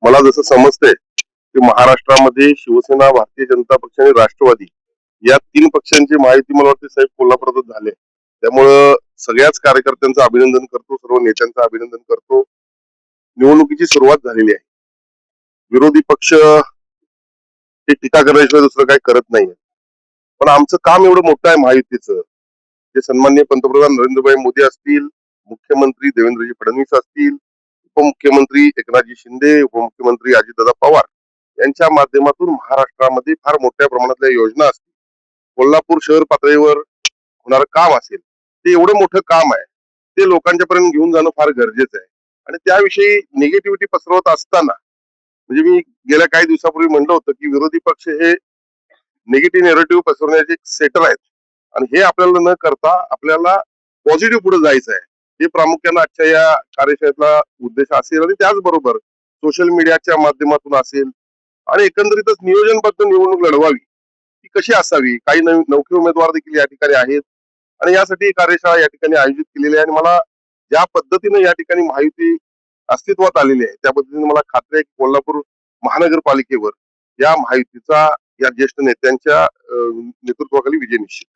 मला जसं समजतंय की महाराष्ट्रामध्ये शिवसेना, भारतीय जनता पक्ष आणि राष्ट्रवादी या 3 पक्षांची माहिती मला वाटते साहेब कोल्हापुरातच झाली. त्यामुळं सगळ्याच कार्यकर्त्यांचं अभिनंदन करतो, सर्व नेत्यांचं अभिनंदन करतो. निवडणुकीची सुरुवात झालेली आहे. विरोधी पक्ष हे टीका करायशिवाय दुसरं काही करत नाहीये. पण आमचं काम एवढं मोठं आहे महायुतीचं, जे सन्माननीय पंतप्रधान नरेंद्रभाई मोदी असतील, मुख्यमंत्री देवेंद्रजी फडणवीस असतील, उपमुख्यमंत्री एकनाथजी शिंदे, उपमुख्यमंत्री अजितदादा पवार यांच्या माध्यमातून महाराष्ट्रामध्ये फार मोठ्या प्रमाणातल्या योजना असतील. कोल्हापूर शहर पातळीवर होणारं काम असेल, ते एवढं मोठं काम आहे. ते लोकांच्या पर्यंत घेऊन जाणं फार गरजेचं आहे. आणि त्याविषयी निगेटिव्हिटी पसरवत असताना म्हणजे मी गेल्या काही दिवसापूर्वी म्हणलं होतं की विरोधी पक्ष हे निगेटिव्ह नेरेटिव्ह पसरवण्याचे सेटर आहेत आणि हे आपल्याला न करता आपल्याला पॉझिटिव्ह पुढे जायचं आहे. हे प्रामुख्याने आजच्या या कार्यशाळेतला उद्देश असेल आणि त्याचबरोबर सोशल मीडियाच्या माध्यमातून असेल आणि एकंदरीतच नियोजनबद्ध निवडणूक लढवावी ती कशी असावी. काही नवखे उमेदवार देखील या ठिकाणी आहेत आणि यासाठी ही कार्यशाळा या ठिकाणी आयोजित केलेली आहे आणि मला ज्या पद्धतीने या ठिकाणी माहिती अस्तित्वात आलेली आहे त्या पद्धतीने मला खात्री आहे की कोल्हापूर महानगरपालिकेवर या महायुतीचा या ज्येष्ठ नेत्यांच्या नेतृत्वाखाली विजय निश्चित.